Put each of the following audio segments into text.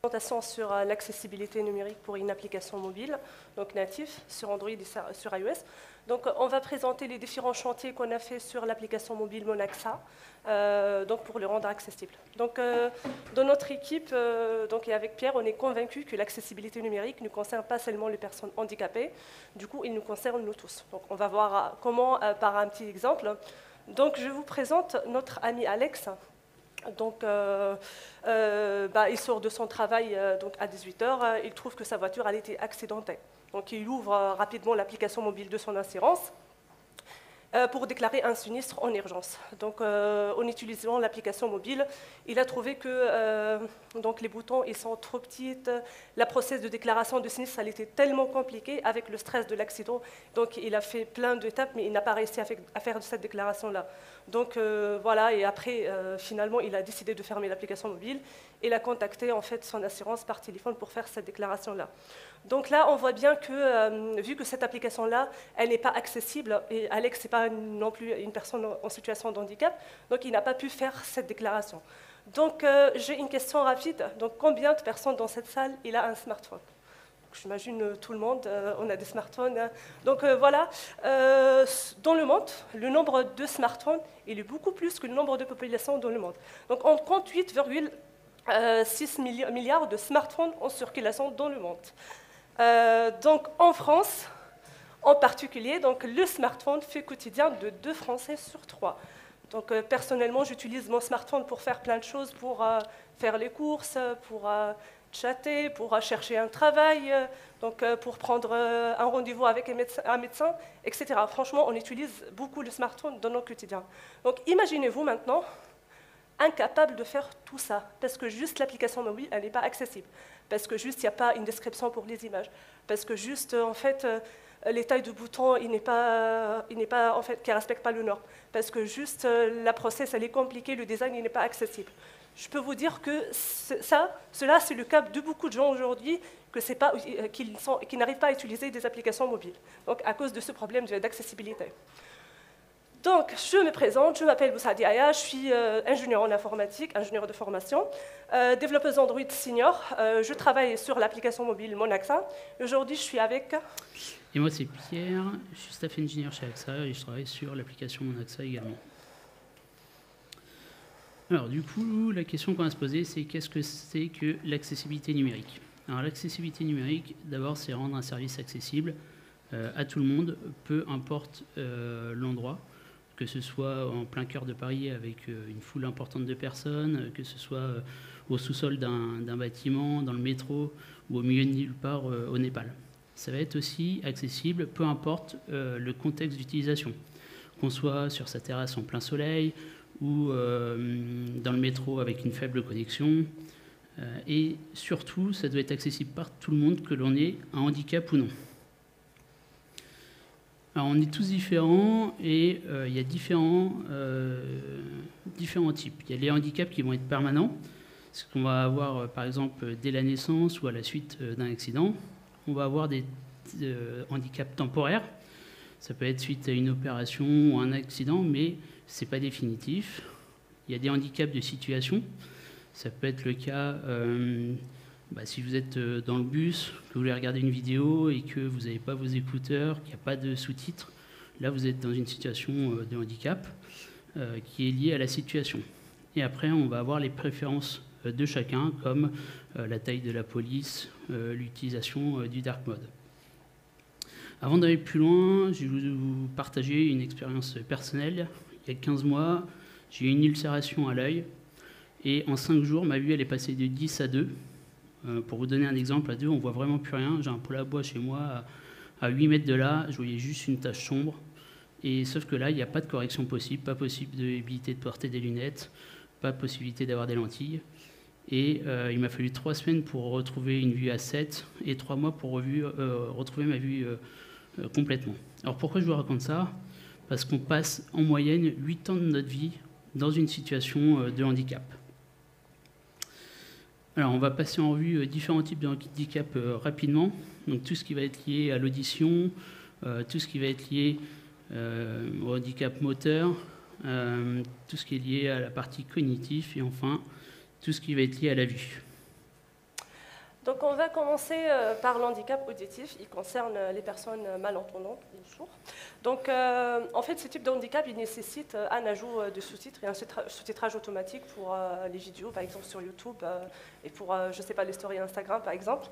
présentation sur l'accessibilité numérique pour une application mobile, donc natif, sur Android et sur iOS. Donc, on va présenter les différents chantiers qu'on a fait sur l'application mobile Monaxa, donc pour le rendre accessible. Donc, dans notre équipe, et avec Pierre, on est convaincus que l'accessibilité numérique ne concerne pas seulement les personnes handicapées, du coup, il nous concerne nous tous. Donc, on va voir comment par un petit exemple. Donc, je vous présente notre ami Alex. Donc, il sort de son travail donc à 18h, il trouve que sa voiture a été accidentée. Donc, il ouvre rapidement l'application mobile de son assurance pour déclarer un sinistre en urgence. Donc, en utilisant l'application mobile, il a trouvé que donc les boutons ils sont trop petits. La process de déclaration de sinistre elle était tellement compliquée avec le stress de l'accident. Donc, il a fait plein d'étapes, mais il n'a pas réussi à faire cette déclaration-là. Donc, voilà, et après, finalement, il a décidé de fermer l'application mobile. Il a contacté en fait son assurance par téléphone pour faire cette déclaration-là. Donc là, on voit bien que, vu que cette application-là, elle n'est pas accessible, et Alex n'est pas non plus une personne en situation de handicap, donc il n'a pas pu faire cette déclaration. Donc j'ai une question rapide. Donc combien de personnes dans cette salle il a un smartphone? J'imagine tout le monde, on a des smartphones. Donc voilà, dans le monde, le nombre de smartphones il est beaucoup plus que le nombre de populations dans le monde. Donc on compte 8,6 milliards de smartphones en circulation dans le monde. Donc en France, en particulier, donc, le smartphone fait quotidien de 2 Français sur 3. Donc personnellement, j'utilise mon smartphone pour faire plein de choses, pour faire les courses, pour chatter, pour chercher un travail, pour prendre un rendez-vous avec un médecin, etc. Franchement, on utilise beaucoup le smartphone dans notre quotidien. Donc imaginez-vous maintenant incapable de faire tout ça, parce que juste l'application mobile, elle n'est pas accessible, parce que juste il n'y a pas une description pour les images, parce que juste en fait les tailles de boutons, il n'est pas en fait qui respecte pas le norme, parce que juste la process elle est compliquée, le design il n'est pas accessible. Je peux vous dire que cela c'est le cas de beaucoup de gens aujourd'hui qui n'arrivent pas à utiliser des applications mobiles, donc à cause de ce problème d'accessibilité. Donc, je me présente, je m'appelle Boussadi Aya, je suis ingénieur en informatique, ingénieur de formation, développeuse Android senior. Je travaille sur l'application mobile Monaxa. Aujourd'hui, je suis avec... Et moi, c'est Pierre, je suis staff engineer chez AXA et je travaille sur l'application Monaxa également. Alors, du coup, la question qu'on va se poser, c'est qu'est-ce que c'est que l'accessibilité numérique? Alors, l'accessibilité numérique, d'abord, c'est rendre un service accessible à tout le monde, peu importe l'endroit, que ce soit en plein cœur de Paris avec une foule importante de personnes, que ce soit au sous-sol d'un bâtiment, dans le métro ou au milieu de nulle part au Népal. Ça va être aussi accessible, peu importe le contexte d'utilisation, qu'on soit sur sa terrasse en plein soleil ou dans le métro avec une faible connexion. Et surtout, ça doit être accessible par tout le monde, que l'on ait un handicap ou non. Alors, on est tous différents et il y a différents types. Il y a les handicaps qui vont être permanents, ce qu'on va avoir par exemple dès la naissance ou à la suite d'un accident. On va avoir des handicaps temporaires. Ça peut être suite à une opération ou un accident, mais ce n'est pas définitif. Il y a des handicaps de situation. Ça peut être le cas si vous êtes dans le bus, que vous voulez regarder une vidéo et que vous n'avez pas vos écouteurs, qu'il n'y a pas de sous-titres. Là, vous êtes dans une situation de handicap qui est liée à la situation. Et après, on va avoir les préférences de chacun, comme la taille de la police, l'utilisation du dark mode. Avant d'aller plus loin, je vais vous partager une expérience personnelle. Il y a 15 mois, j'ai eu une ulcération à l'œil. Et en 5 jours, ma vue elle est passée de 10 à 2. Pour vous donner un exemple, à 2, on ne voit vraiment plus rien. J'ai un pôle à bois chez moi, à 8 mètres de là, je voyais juste une tache sombre. Et sauf que là, il n'y a pas de correction possible, pas possibilité de porter des lunettes, pas possibilité d'avoir des lentilles. Et il m'a fallu 3 semaines pour retrouver une vue à 7 et 3 mois pour retrouver ma vue complètement. Alors pourquoi je vous raconte ça? Parce qu'on passe en moyenne 8 ans de notre vie dans une situation de handicap. Alors, on va passer en revue différents types de handicap rapidement. Donc, tout ce qui va être lié à l'audition, tout ce qui va être lié au handicap moteur, tout ce qui est lié à la partie cognitive et enfin, tout ce qui va être lié à la vue. Donc on va commencer par l'handicap auditif. Il concerne les personnes malentendantes ou sourdes. Donc en fait, ce type de handicap, il nécessite un ajout de sous-titres et un sous-titrage automatique pour les vidéos, par exemple sur YouTube, et pour, je ne sais pas, les stories Instagram, par exemple.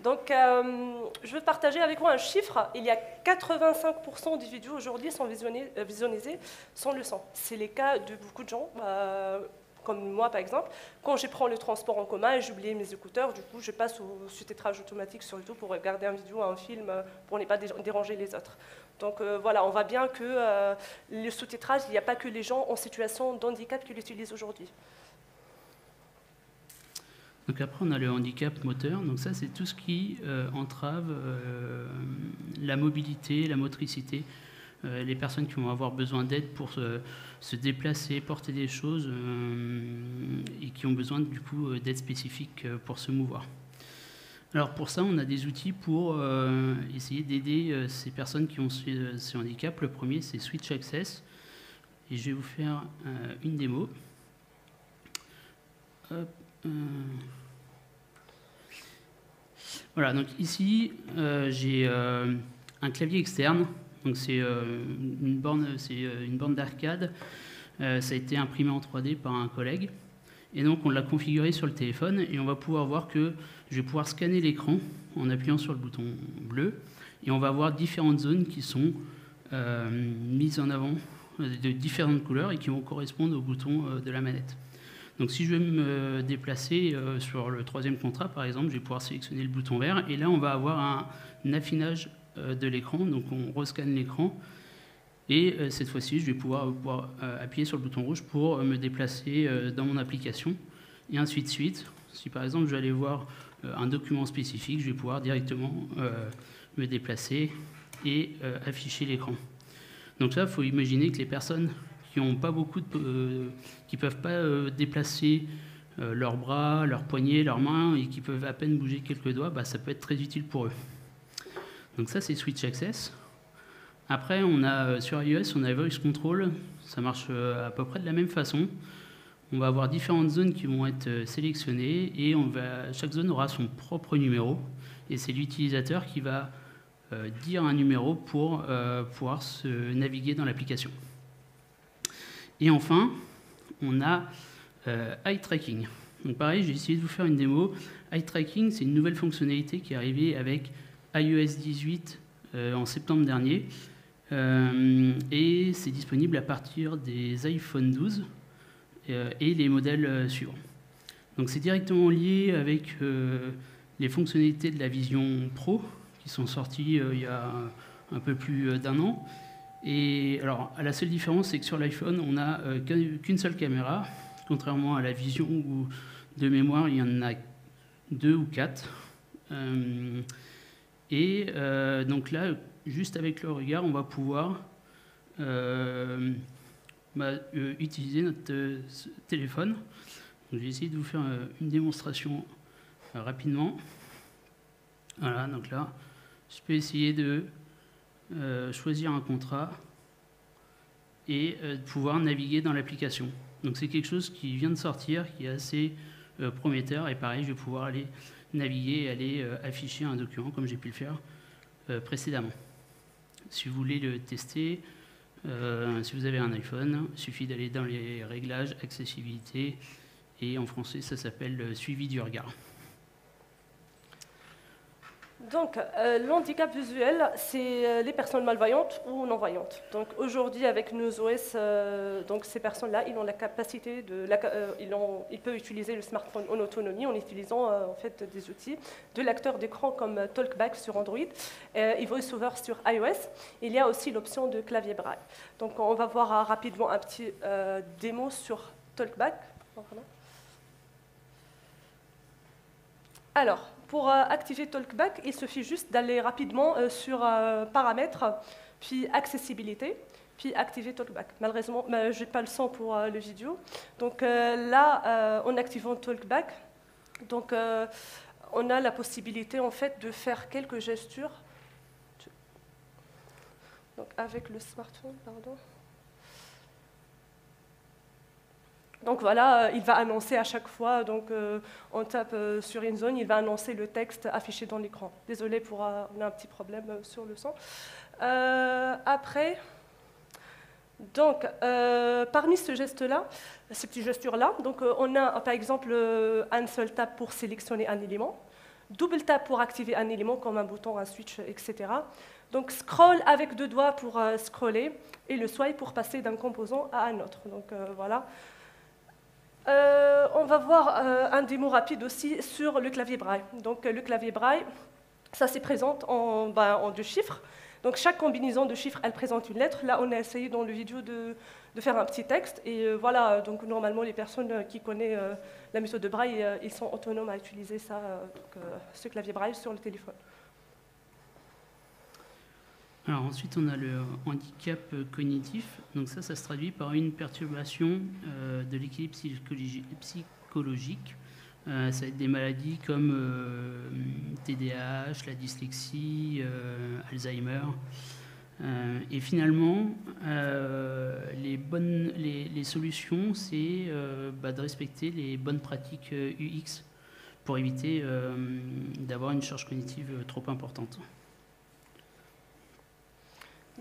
Donc je veux partager avec vous un chiffre. Il y a 85% des vidéos aujourd'hui sont visionnisées sans le son. C'est le cas de beaucoup de gens. Comme moi par exemple, quand je prends le transport en commun et j'oublie mes écouteurs, du coup je passe au sous-titrage automatique sur YouTube pour regarder une vidéo, un film, pour ne pas déranger les autres. Donc voilà, on voit bien que le sous-titrage, il n'y a pas que les gens en situation de handicap qui l'utilisent aujourd'hui. Donc après on a le handicap moteur, donc ça c'est tout ce qui entrave la mobilité, la motricité, les personnes qui vont avoir besoin d'aide pour se déplacer, porter des choses et qui ont besoin du coup d'aide spécifique pour se mouvoir. Alors pour ça, on a des outils pour essayer d'aider ces personnes qui ont ces handicaps. Le premier, c'est Switch Access. Et je vais vous faire une démo. Hop, voilà, donc ici, j'ai un clavier externe. Donc c'est une borne d'arcade. Ça a été imprimé en 3D par un collègue. Et donc on l'a configuré sur le téléphone et on va pouvoir voir que je vais pouvoir scanner l'écran en appuyant sur le bouton bleu. Et on va avoir différentes zones qui sont mises en avant de différentes couleurs et qui vont correspondre au bouton de la manette. Donc si je vais me déplacer sur le troisième contrat par exemple, je vais pouvoir sélectionner le bouton vert. Et là on va avoir un affinage de l'écran, donc on rescanne l'écran et cette fois-ci je vais pouvoir appuyer sur le bouton rouge pour me déplacer dans mon application et ainsi de suite. Si par exemple je vais aller voir un document spécifique, je vais pouvoir directement me déplacer et afficher l'écran. Donc là il faut imaginer que les personnes qui ont pas beaucoup qui peuvent pas déplacer leurs bras, leurs poignets, leurs mains et qui peuvent à peine bouger quelques doigts, bah, ça peut être très utile pour eux. Donc ça, c'est Switch Access. Après, on a sur iOS, on a Voice Control. Ça marche à peu près de la même façon. On va avoir différentes zones qui vont être sélectionnées et chaque zone aura son propre numéro. Et c'est l'utilisateur qui va dire un numéro pour pouvoir se naviguer dans l'application. Et enfin, on a Eye Tracking. Donc pareil, j'ai essayé de vous faire une démo. Eye Tracking, c'est une nouvelle fonctionnalité qui est arrivée avec iOS 18 en septembre dernier et c'est disponible à partir des iPhone 12 et les modèles suivants. Donc c'est directement lié avec les fonctionnalités de la Vision Pro qui sont sorties il y a un peu plus d'un an. Et alors la seule différence c'est que sur l'iPhone on n'a qu'une seule caméra, contrairement à la Vision où de mémoire il y en a 2 ou 4. Et donc là, juste avec le regard, on va pouvoir utiliser notre téléphone. Donc, j'ai essayé de vous faire une démonstration rapidement. Voilà, donc là, je peux essayer de choisir un contrat et de pouvoir naviguer dans l'application. Donc c'est quelque chose qui vient de sortir, qui est assez prometteur. Et pareil, je vais pouvoir aller naviguer et aller afficher un document comme j'ai pu le faire précédemment. Si vous voulez le tester, si vous avez un iPhone, il suffit d'aller dans les réglages, accessibilité, et en français ça s'appelle suivi du regard. Donc, l'handicap visuel, c'est les personnes malvoyantes ou non-voyantes. Donc, aujourd'hui, avec nos OS, donc ces personnes-là, ils ont la capacité ils peuvent utiliser le smartphone en autonomie en utilisant en fait des outils de lecteur d'écran comme TalkBack sur Android et VoiceOver sur iOS. Il y a aussi l'option de clavier braille. Donc, on va voir rapidement un petit démo sur TalkBack. Alors, pour activer TalkBack, il suffit juste d'aller rapidement sur Paramètres, puis Accessibilité, puis activer TalkBack. Malheureusement, je n'ai pas le son pour le vidéo. Donc là, en activant TalkBack, donc, on a la possibilité en fait, de faire quelques gestures. Donc avec le smartphone, pardon. Donc voilà, il va annoncer à chaque fois, donc on tape sur une zone, il va annoncer le texte affiché dans l'écran. Désolé pour on a un petit problème sur le son. Après, donc parmi ce geste-là, ces petites gestures-là, donc on a par exemple un seul tap pour sélectionner un élément, double tap pour activer un élément comme un bouton, un switch, etc. Donc scroll avec 2 doigts pour scroller et le swipe pour passer d'un composant à un autre. Donc voilà. On va voir un démo rapide aussi sur le clavier braille. Donc le clavier braille, ça se présente en 2 chiffres. Donc chaque combinaison de chiffres, elle présente une lettre. Là, on a essayé dans le vidéo de faire un petit texte. Et voilà, donc normalement, les personnes qui connaissent la méthode de braille, ils sont autonomes à utiliser ça, ce clavier braille sur le téléphone. Alors ensuite, on a le handicap cognitif. Donc ça se traduit par une perturbation de l'équilibre psychologique. Ça va être des maladies comme TDAH, la dyslexie, Alzheimer. Et finalement, les solutions, c'est de respecter les bonnes pratiques UX pour éviter d'avoir une charge cognitive trop importante.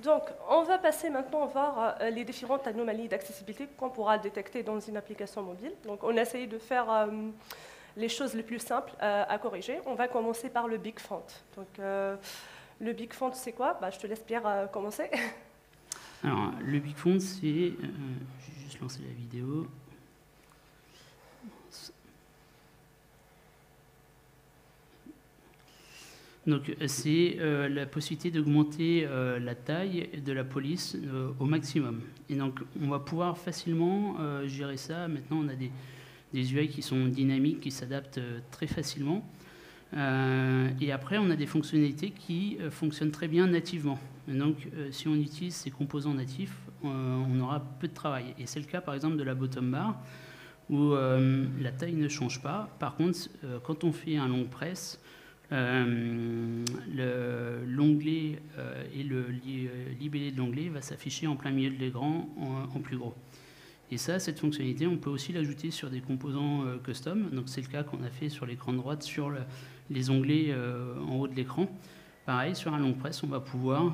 Donc, on va passer maintenant voir les différentes anomalies d'accessibilité qu'on pourra détecter dans une application mobile. Donc, on a essayé de faire les choses les plus simples à corriger. On va commencer par le big font. Donc, le big font, c'est quoi? Je te laisse Pierre commencer. Alors, le big font, c'est... je vais juste lancer la vidéo. Donc, c'est la possibilité d'augmenter la taille de la police au maximum. Et donc, on va pouvoir facilement gérer ça. Maintenant, on a des UI qui sont dynamiques, qui s'adaptent très facilement. Et après, on a des fonctionnalités qui fonctionnent très bien nativement. Et donc, si on utilise ces composants natifs, on aura peu de travail. Et c'est le cas, par exemple, de la bottom bar, où la taille ne change pas. Par contre, quand on fait un long press, l'onglet et le libellé de l'onglet va s'afficher en plein milieu de l'écran en plus gros. Et ça, cette fonctionnalité, on peut aussi l'ajouter sur des composants custom. Donc c'est le cas qu'on a fait sur l'écran droite, sur les onglets en haut de l'écran. Pareil, sur un long press, on va pouvoir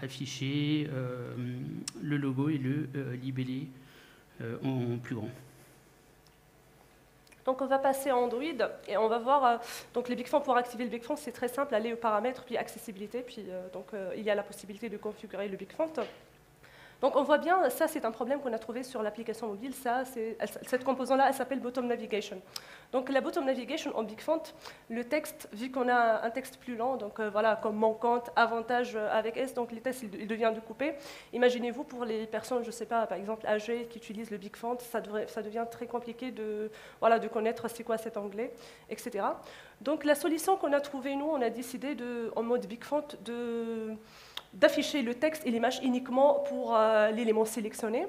afficher le logo et le libellé en plus grand. Donc on va passer à Android et on va voir donc les big fonts. Pour activer le big font, c'est très simple, aller aux paramètres puis accessibilité, puis il y a la possibilité de configurer le big font. Donc on voit bien, ça c'est un problème qu'on a trouvé sur l'application mobile, cette composante-là, elle s'appelle Bottom Navigation. Donc la Bottom Navigation en Big Font, le texte, vu qu'on a un texte plus lent, donc voilà, comme manquante, avantage avec S, donc les textes, il devient découpé. Imaginez-vous pour les personnes, je ne sais pas, par exemple âgées qui utilisent le Big Font, ça devient très compliqué de connaître c'est quoi cet anglais, etc. Donc la solution qu'on a trouvée, nous, on a décidé en mode Big Font d'afficher le texte et l'image uniquement pour l'élément sélectionné.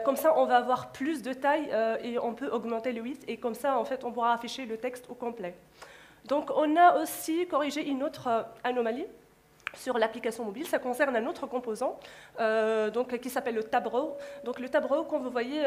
Comme ça, on va avoir plus de taille et on peut augmenter le width. Et comme ça, en fait, on pourra afficher le texte au complet. Donc, on a aussi corrigé une autre anomalie sur l'application mobile. Ça concerne un autre composant qui s'appelle le tab row. Donc, le tab row, comme vous voyez,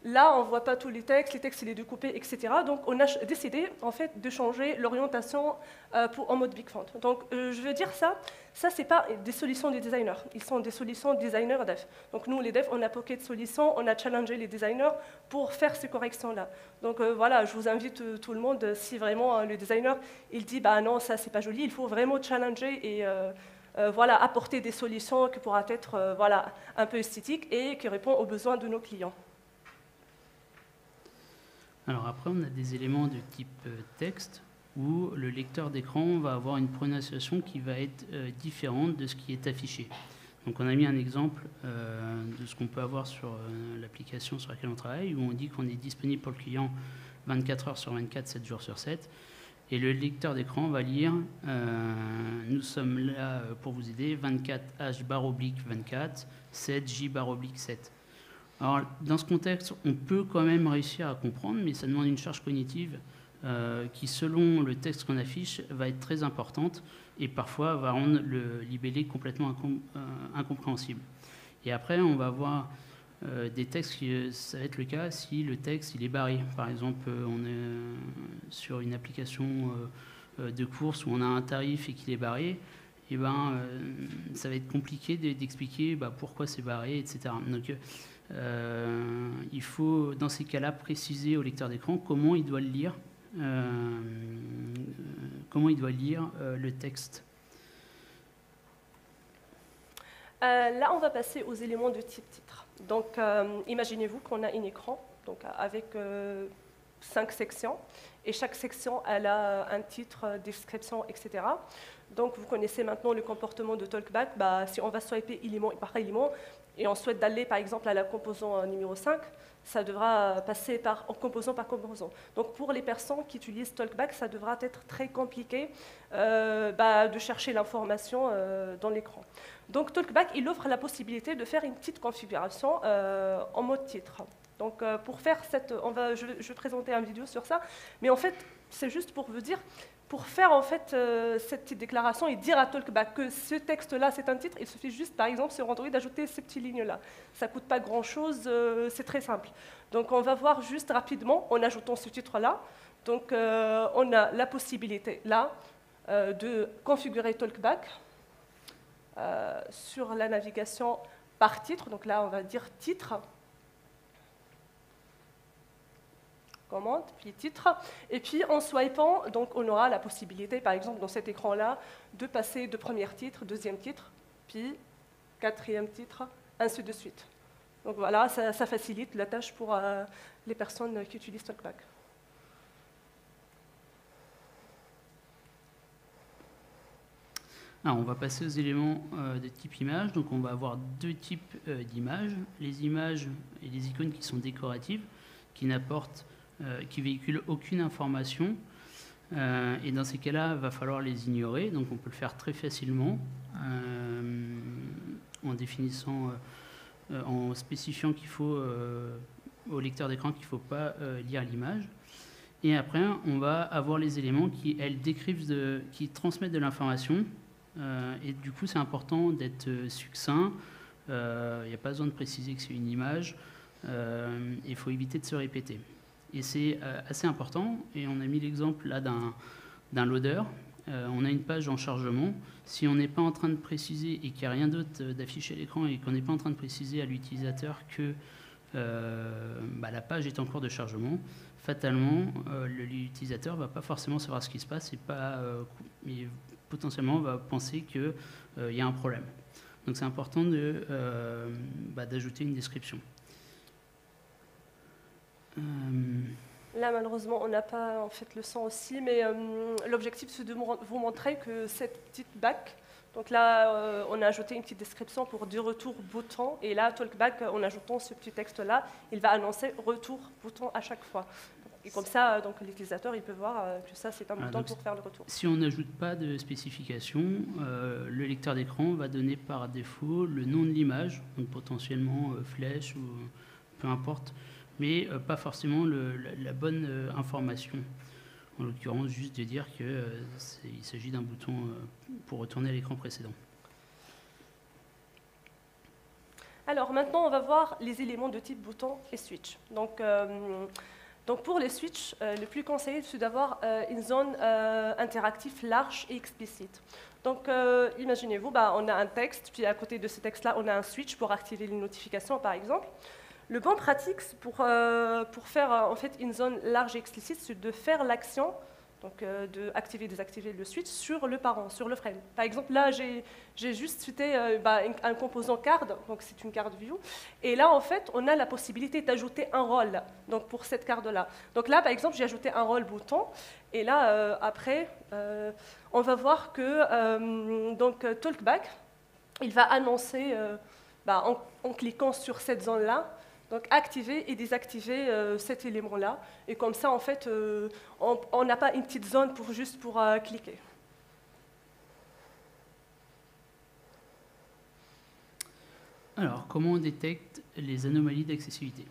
là, on ne voit pas tous les textes il est découpé, etc. Donc, on a décidé, en fait, de changer l'orientation en mode Big Font. Donc, je veux dire ça, ce n'est pas des solutions des designers. Ils sont des solutions designers dev. Donc, nous, les devs, on a Pocket Solutions, on a challengé les designers pour faire ces corrections-là. Donc, voilà, je vous invite tout le monde, si vraiment le designer, il dit, bah non, ça, c'est pas joli, il faut vraiment challenger et apporter des solutions qui pourraient être un peu esthétiques et qui répondent aux besoins de nos clients. Alors après, on a des éléments de type texte où le lecteur d'écran va avoir une prononciation qui va être différente de ce qui est affiché. Donc on a mis un exemple de ce qu'on peut avoir sur l'application sur laquelle on travaille, où on dit qu'on est disponible pour le client 24 heures sur 24, 7 jours sur 7. Et le lecteur d'écran va lire « Nous sommes là pour vous aider, 24H/24, 7J/7 ». Alors, dans ce contexte, on peut quand même réussir à comprendre, mais ça demande une charge cognitive qui, selon le texte qu'on affiche, va être très importante et parfois va rendre le libellé complètement incompréhensible. Et après, on va avoir des textes, ça va être le cas si le texte il est barré. Par exemple, on est sur une application de course où on a un tarif et qu'il est barré, et ben, ça va être compliqué d'expliquer pourquoi c'est barré, etc. Donc, il faut, dans ces cas-là, préciser au lecteur d'écran comment il doit le lire, le texte. Là, on va passer aux éléments de type titre. Donc, imaginez-vous qu'on a un écran donc, avec 5 sections, et chaque section elle a un titre, description, etc. Donc, vous connaissez maintenant le comportement de Talkback. Si on va swiper élément par élément, et on souhaite d'aller, par exemple, à la composant numéro 5, ça devra passer en composant par composant. Donc, pour les personnes qui utilisent Talkback, ça devra être très compliqué de chercher l'information dans l'écran. Donc, Talkback, il offre la possibilité de faire une petite configuration en mode titre. Donc, pour faire je vais présenter une vidéo sur ça, mais en fait, c'est juste pour vous dire, pour faire en fait cette petite déclaration et dire à Talkback que ce texte-là, c'est un titre, il suffit juste, par exemple, sur Android, d'ajouter ces petites lignes-là. Ça ne coûte pas grand-chose, c'est très simple. Donc, on va voir juste rapidement, en ajoutant ce titre-là. Donc, on a la possibilité, là, de configurer Talkback sur la navigation par titre. Donc là, on va dire titre. Commande, puis titre. Et puis en swipant, donc on aura la possibilité, par exemple, dans cet écran-là, de passer de premier titre, deuxième titre, puis quatrième titre, ainsi de suite. Donc voilà, ça facilite la tâche pour les personnes qui utilisent Talkback. Alors, on va passer aux éléments de type image. Donc, on va avoir deux types d'images. Les images et les icônes qui sont décoratives, qui véhiculent aucune information. Et dans ces cas-là, il va falloir les ignorer. Donc, on peut le faire très facilement en définissant, en spécifiant qu'il faut au lecteur d'écran qu'il ne faut pas lire l'image. Et après, on va avoir les éléments qui transmettent de l'information. Et du coup, c'est important d'être succinct. Il n'y a pas besoin de préciser que c'est une image. Il faut éviter de se répéter. Et c'est assez important. Et on a mis l'exemple là d'un loader. On a une page en chargement. Si on n'est pas en train de préciser et qu'il n'y a rien d'autre d'affiché à l'écran et qu'on n'est pas en train de préciser à l'utilisateur que la page est en cours de chargement, fatalement, l'utilisateur ne va pas forcément savoir ce qui se passe et potentiellement va penser qu'il y a un problème. Donc c'est important d'ajouter une description. Là, malheureusement, on n'a pas en fait le son aussi, mais l'objectif, c'est de vous montrer que cette petite back, donc là, on a ajouté une petite description pour du retour bouton, et là, Talkback, en ajoutant ce petit texte-là, il va annoncer retour bouton à chaque fois. Et comme ça, donc l'utilisateur, il peut voir que ça, c'est un bouton pour faire le retour. Si on n'ajoute pas de spécification, le lecteur d'écran va donner par défaut le nom de l'image, donc potentiellement flèche ou peu importe, mais pas forcément la bonne information. En l'occurrence, juste de dire qu'il s'agit d'un bouton pour retourner à l'écran précédent. Alors maintenant, on va voir les éléments de type bouton et switch. Donc pour les switches, le plus conseillé, c'est d'avoir une zone interactive large et explicite. Donc imaginez-vous, on a un texte, puis à côté de ce texte-là, on a un switch pour activer les notifications, par exemple. Le bon pratique pour faire en fait une zone large et explicite, c'est de faire l'action, donc de activer et désactiver le switch sur le parent, sur le frame. Par exemple, là, j'ai juste cité un composant card, donc c'est une card view, et là, en fait, on a la possibilité d'ajouter un rôle, donc pour cette card-là. Donc là, par exemple, j'ai ajouté un rôle bouton, et là, après, on va voir que Talkback, il va annoncer, en cliquant sur cette zone-là, donc activer et désactiver cet élément-là. Et comme ça, en fait, on n'a pas une petite zone juste pour cliquer. Alors, comment on détecte les anomalies d'accessibilité?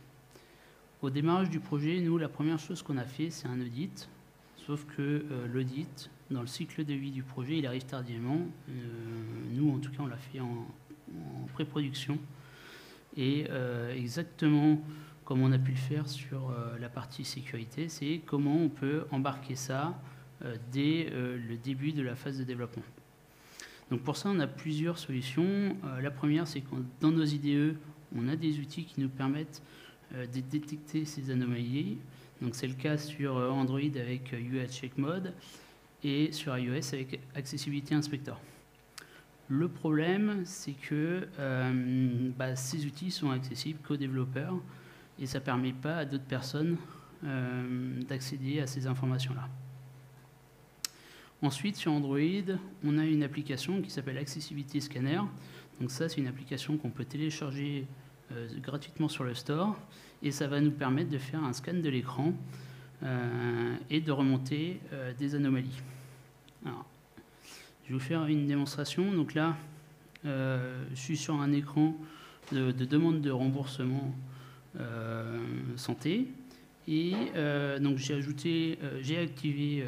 Au démarrage du projet, nous, la première chose qu'on a fait, c'est un audit. Sauf que l'audit, dans le cycle de vie du projet, il arrive tardivement. Nous, en tout cas, on l'a fait en pré-production. Et exactement comme on a pu le faire sur la partie sécurité, c'est comment on peut embarquer ça dès le début de la phase de développement. Donc pour ça, on a plusieurs solutions. La première, c'est que dans nos IDE, on a des outils qui nous permettent de détecter ces anomalies. Donc c'est le cas sur Android avec UI Check Mode et sur iOS avec Accessibility Inspector. Le problème, c'est que ces outils sont accessibles qu'aux développeurs et ça ne permet pas à d'autres personnes d'accéder à ces informations-là. Ensuite, sur Android, on a une application qui s'appelle Accessibility Scanner. Donc ça, c'est une application qu'on peut télécharger gratuitement sur le store et ça va nous permettre de faire un scan de l'écran et de remonter des anomalies. Alors, je vais vous faire une démonstration. Donc là, je suis sur un écran de demande de remboursement santé. Et donc j'ai activé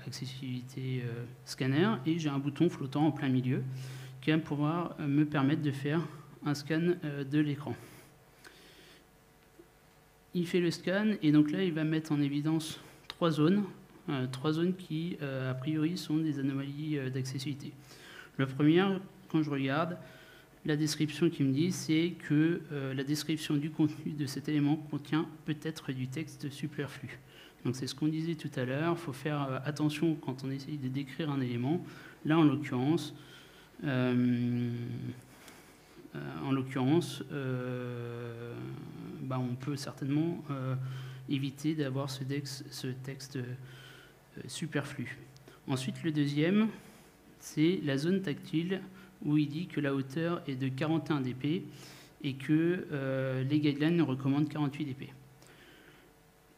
Accessibility Scanner et j'ai un bouton flottant en plein milieu qui va pouvoir me permettre de faire un scan de l'écran. Il fait le scan et donc là il va mettre en évidence trois zones qui a priori sont des anomalies d'accessibilité. Le premier, quand je regarde, la description qui me dit, c'est que la description du contenu de cet élément contient peut-être du texte superflu. Donc c'est ce qu'on disait tout à l'heure, il faut faire attention quand on essaye de décrire un élément. Là, en l'occurrence, on peut certainement éviter d'avoir ce texte superflu. Ensuite, le deuxième, c'est la zone tactile où il dit que la hauteur est de 41 dp et que les guidelines recommandent 48 dp.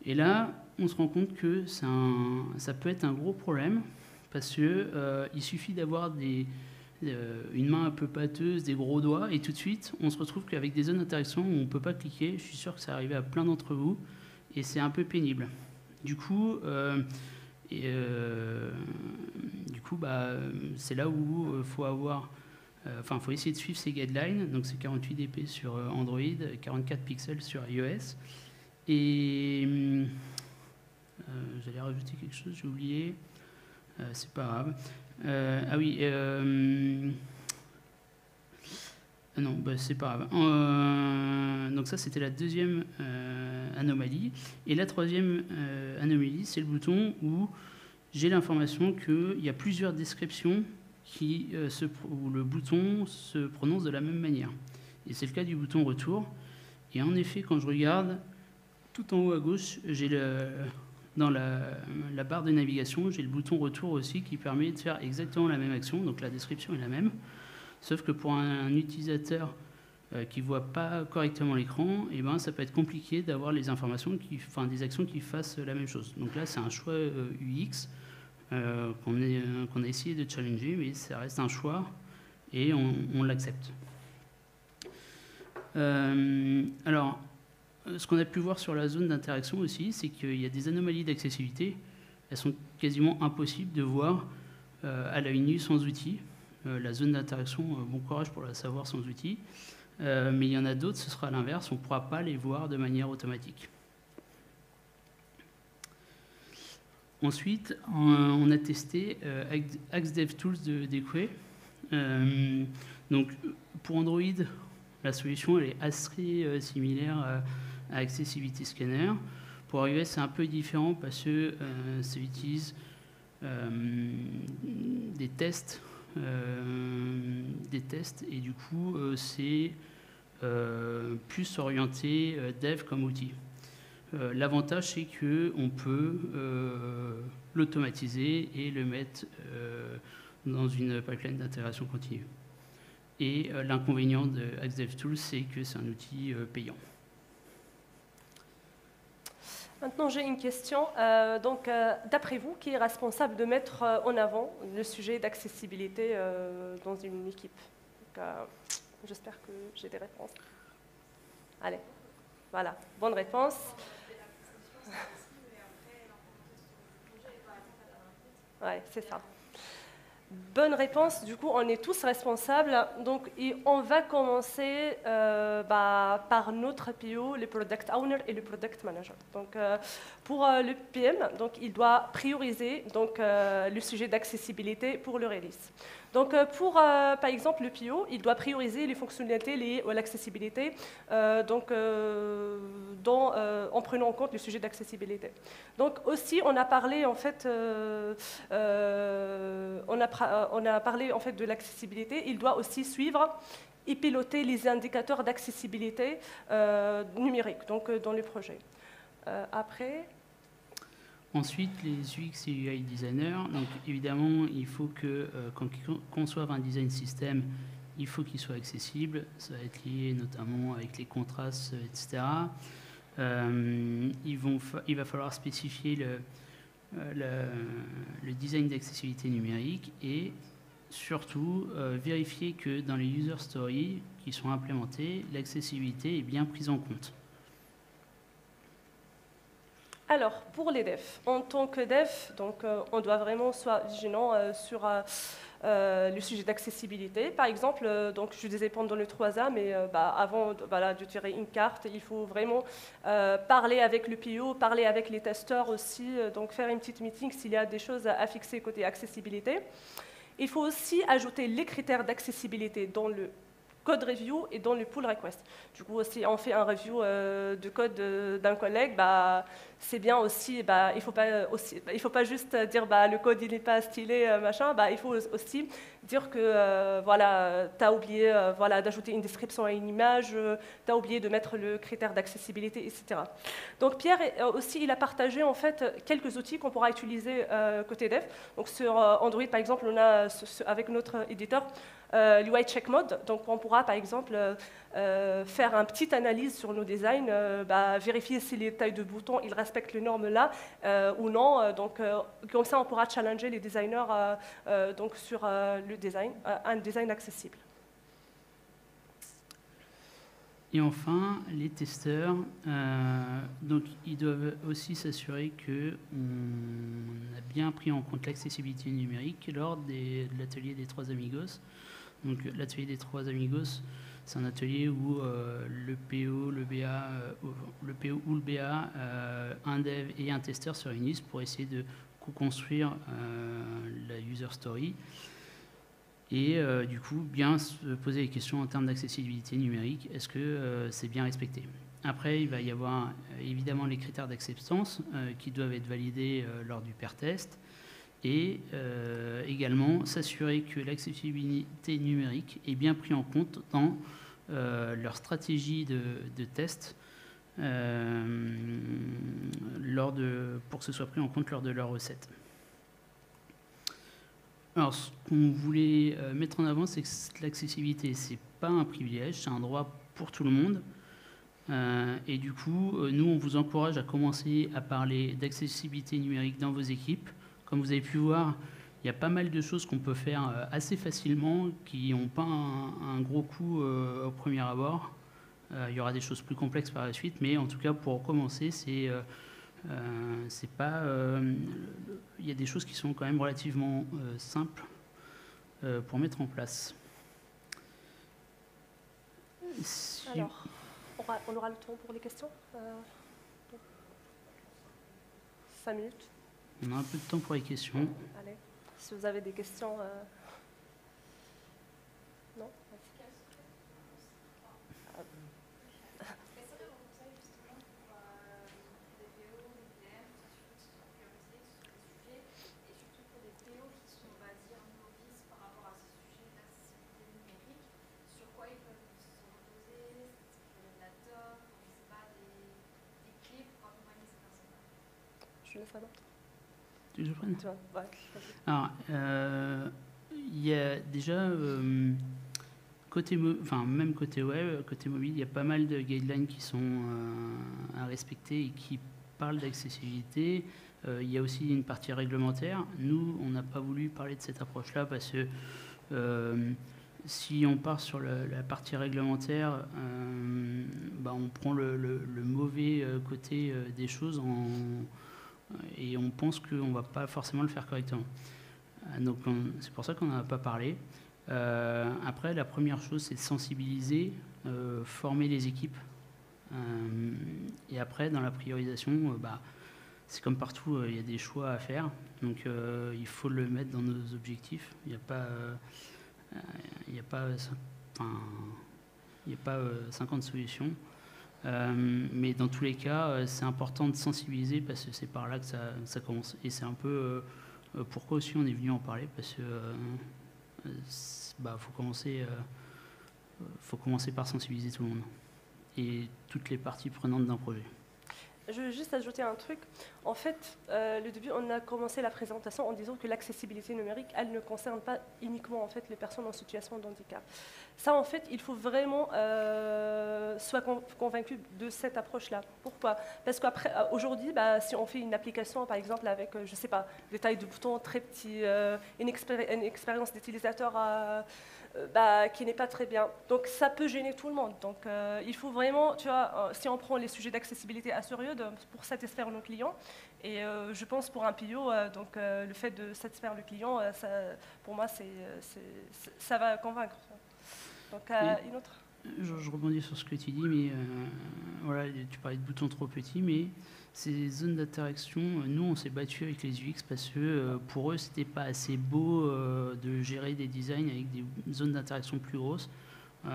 Et là, on se rend compte que ça peut être un gros problème parce qu'il suffit d'avoir une main un peu pâteuse, des gros doigts, et tout de suite, on se retrouve qu'avec des zones d'interaction où on ne peut pas cliquer. Je suis sûr que ça arrive à plein d'entre vous, et c'est un peu pénible. Du coup, c'est là où il faut faut essayer de suivre ces guidelines. Donc c'est 48 dp sur Android, 44 pixels sur iOS. Et j'allais rajouter quelque chose, j'ai oublié. C'est pas grave. C'est pas grave. Donc ça, c'était la deuxième anomalie. Et la troisième anomalie, c'est le bouton où j'ai l'information qu'il y a plusieurs descriptions où le bouton se prononce de la même manière. Et c'est le cas du bouton retour. Et en effet, quand je regarde, tout en haut à gauche, j'ai dans la barre de navigation, j'ai le bouton retour aussi qui permet de faire exactement la même action. Donc la description est la même. Sauf que pour un utilisateur qui ne voit pas correctement l'écran, ça peut être compliqué d'avoir les informations, des actions qui fassent la même chose. Donc là, c'est un choix UX qu'on a essayé de challenger, mais ça reste un choix et on l'accepte. Alors, ce qu'on a pu voir sur la zone d'interaction aussi, c'est qu'il y a des anomalies d'accessibilité. Elles sont quasiment impossibles de voir à l'œil nu sans outil. La zone d'interaction, bon courage pour la savoir sans outil. Mais il y en a d'autres, ce sera l'inverse, on ne pourra pas les voir de manière automatique. Ensuite, on a testé AxDevTools de Dequay. Donc, pour Android, la solution elle est assez similaire à Accessibility Scanner. Pour iOS, c'est un peu différent parce que ça utilise des tests et du coup, c'est plus orienté dev comme outil. L'avantage, c'est qu'on peut l'automatiser et le mettre dans une pipeline d'intégration continue. Et l'inconvénient de AxDevTools, c'est que c'est un outil payant. Maintenant, j'ai une question. D'après vous, qui est responsable de mettre en avant le sujet d'accessibilité dans une équipe? J'espère que j'ai des réponses. Allez, voilà, bonne réponse. Ouais, c'est ça. Bonne réponse. Du coup, on est tous responsables. Donc, et on va commencer par notre PO, le Product Owner et le Product Manager. Donc, pour le PM, donc, il doit prioriser donc, le sujet d'accessibilité pour le release. Donc, pour, par exemple, le PO, il doit prioriser les fonctionnalités liées à l'accessibilité en prenant en compte le sujet d'accessibilité. Donc, aussi, on a parlé, en fait, on a parlé en fait, de l'accessibilité. Il doit aussi suivre et piloter les indicateurs d'accessibilité numérique donc, dans le projet. Après... Ensuite, les UX et UI designers. Donc, évidemment, il faut que quand ils conçoivent un design system, il faut qu'il soit accessible. Ça va être lié notamment avec les contrastes, etc. Il va falloir spécifier le design d'accessibilité numérique et surtout vérifier que dans les user stories qui sont implémentées, l'accessibilité est bien prise en compte. Alors, pour les devs, en tant que dev, donc, on doit vraiment soit vigilant sur le sujet d'accessibilité. Par exemple, donc, je disais pendant le 3A, mais avant de tirer une carte, il faut vraiment parler avec le PO, parler avec les testeurs aussi, donc faire une petite meeting s'il y a des choses à fixer côté accessibilité. Il faut aussi ajouter les critères d'accessibilité dans le code review et dans le pull request. Du coup, si on fait un review de code d'un collègue, c'est bien aussi, il ne faut pas juste dire le code il n'est pas stylé, machin, il faut aussi dire que tu as oublié d'ajouter une description à une image, tu as oublié de mettre le critère d'accessibilité, etc. Donc Pierre aussi, il a partagé en fait quelques outils qu'on pourra utiliser côté dev. Donc sur Android, par exemple, on a avec notre éditeur l'UI Check Mode. Donc on pourra par exemple faire une petite analyse sur nos designs, vérifier si les tailles de boutons ils respectent les normes là ou non. Donc comme ça on pourra challenger les designers donc sur le design, un design accessible. Et enfin, les testeurs, donc ils doivent aussi s'assurer qu'on a bien pris en compte l'accessibilité numérique lors de l'atelier des Trois Amigos. Donc l'atelier des Trois Amigos, c'est un atelier où le PO, le BA, le PO ou le BA, un dev et un testeur se réunissent pour essayer de co-construire la user story. Et du coup, bien se poser les questions en termes d'accessibilité numérique. Est-ce que c'est bien respecté? Après, il va y avoir évidemment les critères d'acceptance qui doivent être validés lors du pair test. Et également s'assurer que l'accessibilité numérique est bien pris en compte dans leur stratégie de test pour que ce soit pris en compte lors de leur recette. Alors, ce qu'on voulait mettre en avant, c'est que l'accessibilité, ce n'est pas un privilège, c'est un droit pour tout le monde. Et du coup, nous, on vous encourage à commencer à parler d'accessibilité numérique dans vos équipes. Comme vous avez pu voir, il y a pas mal de choses qu'on peut faire assez facilement, qui n'ont pas un gros coût au premier abord. Il y aura des choses plus complexes par la suite, mais en tout cas, pour commencer, c'est pas... il y a des choses qui sont quand même relativement simples pour mettre en place. Alors, on aura le temps pour les questions 5 minutes. On a un peu de temps pour les questions. Allez, si vous avez des questions... Non? Je laisse la note. Tu veux que je prenne? Ouais. Alors, il y a déjà, même côté web, côté mobile, il y a pas mal de guidelines qui sont à respecter et qui parlent d'accessibilité. Il y a aussi une partie réglementaire. Nous, on n'a pas voulu parler de cette approche-là parce que si on part sur la partie réglementaire, on prend le mauvais côté des choses et on pense qu'on ne va pas forcément le faire correctement. Donc c'est pour ça qu'on n'en a pas parlé. Après, la première chose, c'est de sensibiliser, former les équipes. Et après, dans la priorisation, c'est comme partout, il y a des choix à faire. Donc il faut le mettre dans nos objectifs. Il n'y a pas 50 solutions. Mais dans tous les cas, c'est important de sensibiliser parce que c'est par là que ça commence. Et c'est un peu pourquoi aussi on est venu en parler, parce que faut commencer par sensibiliser tout le monde et toutes les parties prenantes d'un projet. Je veux juste ajouter un truc. En fait, le début, on a commencé la présentation en disant que l'accessibilité numérique, elle ne concerne pas uniquement en fait, les personnes en situation de handicap. Ça, en fait, il faut vraiment soit convaincu de cette approche-là. Pourquoi? Parce qu'après, aujourd'hui, si on fait une application, par exemple, avec, je ne sais pas, des tailles de boutons très petits, une expérience d'utilisateur qui n'est pas très bien. Donc ça peut gêner tout le monde. Donc il faut vraiment, tu vois, si on prend les sujets d'accessibilité à sérieux pour satisfaire nos clients, et je pense pour un PO, le fait de satisfaire le client, pour moi, ça va convaincre. Donc une autre. Je rebondis sur ce que tu dis, mais voilà, tu parlais de boutons trop petits, mais ces zones d'interaction, nous on s'est battu avec les UX parce que pour eux c'était pas assez beau de gérer des designs avec des zones d'interaction plus grosses.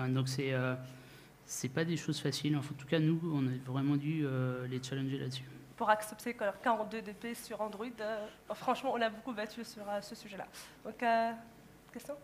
Donc c'est pas des choses faciles. En tout cas, nous on a vraiment dû les challenger là-dessus. Pour accepter 42 dp sur Android, franchement on a beaucoup battu sur ce sujet-là. Donc, question?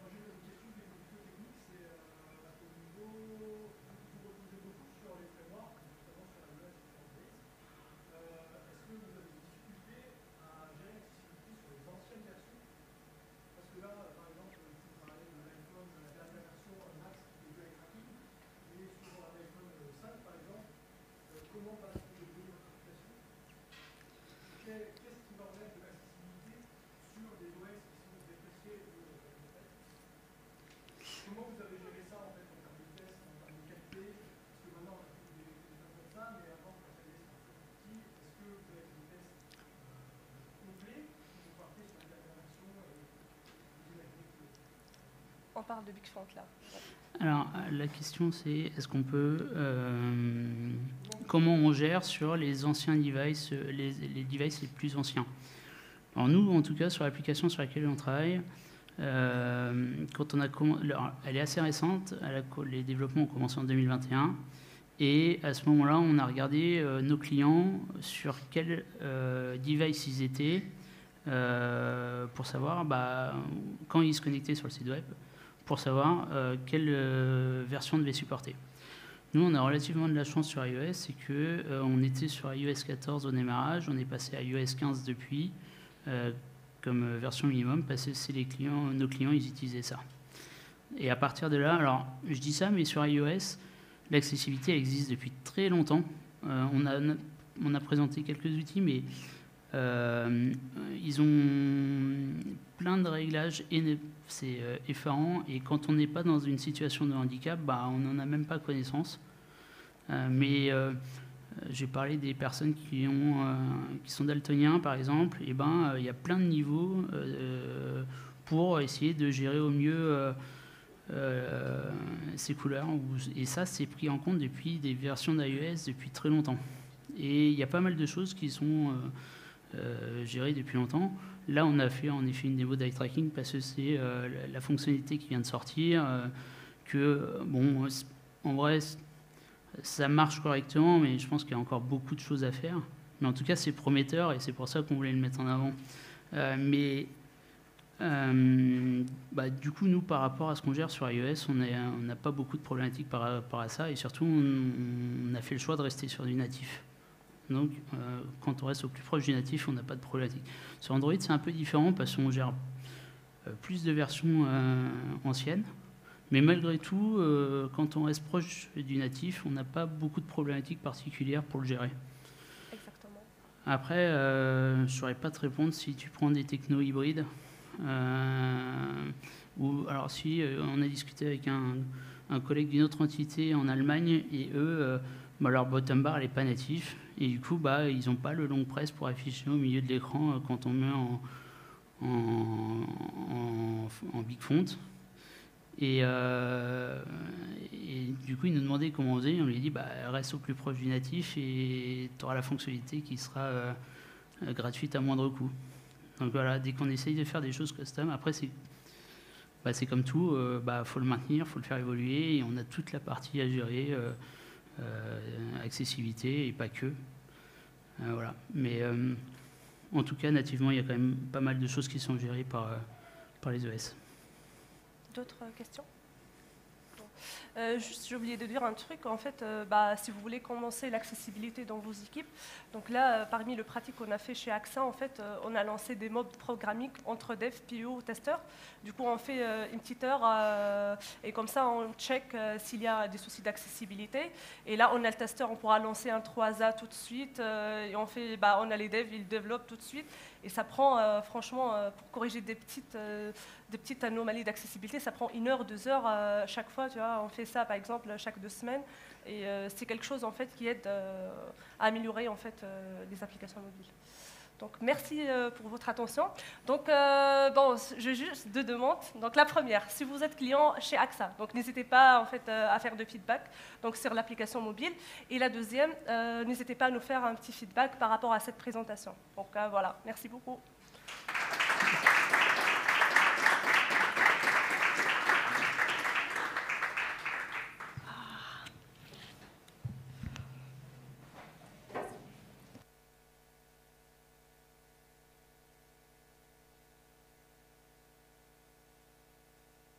On parle de Big Font là. Alors la question c'est est-ce qu'on peut comment on gère sur les anciens devices, les devices les plus anciens. Alors nous en tout cas sur l'application sur laquelle on travaille, quand on a elle est assez récente, les développements ont commencé en 2021 et à ce moment-là on a regardé nos clients sur quel device ils étaient pour savoir quand ils se connectaient sur le site web, pour savoir quelle version devait supporter. Nous, on a relativement de la chance sur iOS, c'est qu'on était sur iOS 14 au démarrage, on est passé à iOS 15 depuis, comme version minimum, parce que c'est nos clients, ils utilisaient ça. Et à partir de là, alors je dis ça, mais sur iOS, l'accessibilité existe depuis très longtemps. On a présenté quelques outils, mais ils ont plein de réglages et c'est effarant. Et quand on n'est pas dans une situation de handicap, on n'en a même pas connaissance. Mais j'ai parlé des personnes qui sont daltoniens, par exemple. Et il y a plein de niveaux pour essayer de gérer au mieux ces couleurs. Et ça, c'est pris en compte depuis des versions d'iOS depuis très longtemps. Et il y a pas mal de choses qui sont gérées depuis longtemps. Là, on a fait en effet une démo d'eye tracking parce que c'est la fonctionnalité qui vient de sortir. En vrai, ça marche correctement, mais je pense qu'il y a encore beaucoup de choses à faire. Mais en tout cas, c'est prometteur et c'est pour ça qu'on voulait le mettre en avant. Du coup, nous, par rapport à ce qu'on gère sur iOS, on n'a pas beaucoup de problématiques par rapport à ça. Et surtout, on a fait le choix de rester sur du natif. Donc, quand on reste au plus proche du natif, on n'a pas de problématique. Sur Android, c'est un peu différent parce qu'on gère plus de versions anciennes. Mais malgré tout, quand on reste proche du natif, on n'a pas beaucoup de problématiques particulières pour le gérer. Exactement. Après, je ne saurais pas te répondre si tu prends des technos hybrides. Alors si on a discuté avec un collègue d'une autre entité en Allemagne et eux, leur bottom bar n'est pas natif et du coup ils n'ont pas le long press pour afficher au milieu de l'écran quand on met en big font. Et du coup, il nous demandait comment on faisait. On lui a dit, reste au plus proche du natif et tu auras la fonctionnalité qui sera gratuite à moindre coût. Donc voilà, dès qu'on essaye de faire des choses custom, après c'est comme tout, faut le maintenir, faut le faire évoluer, et on a toute la partie à gérer, accessibilité et pas que. Voilà. Mais en tout cas, nativement, il y a quand même pas mal de choses qui sont gérées par les ES. D'autres questions? Juste, j'ai oublié de dire un truc. En fait, si vous voulez commencer l'accessibilité dans vos équipes, donc là, parmi le pratique qu'on a fait chez AXA, en fait, on a lancé des mobs programming entre dev, PO, testeurs. Du coup, on fait une petite heure et comme ça, on check s'il y a des soucis d'accessibilité. Et là, on a le testeur, on pourra lancer un 3A tout de suite. Et on fait, on a les devs, ils développent tout de suite. Et ça prend, franchement, pour corriger des petites anomalies d'accessibilité, ça prend 1 heure, 2 heures chaque fois. Tu vois, on fait ça, par exemple, chaque 2 semaines. Et c'est quelque chose, en fait, qui aide à améliorer, en fait, les applications mobiles. Donc, merci pour votre attention. Donc, j'ai juste 2 demandes. Donc, la première, si vous êtes client chez AXA, donc n'hésitez pas, en fait, à faire de feedback donc, sur l'application mobile. Et la deuxième, n'hésitez pas à nous faire un petit feedback par rapport à cette présentation. Donc, voilà, merci beaucoup.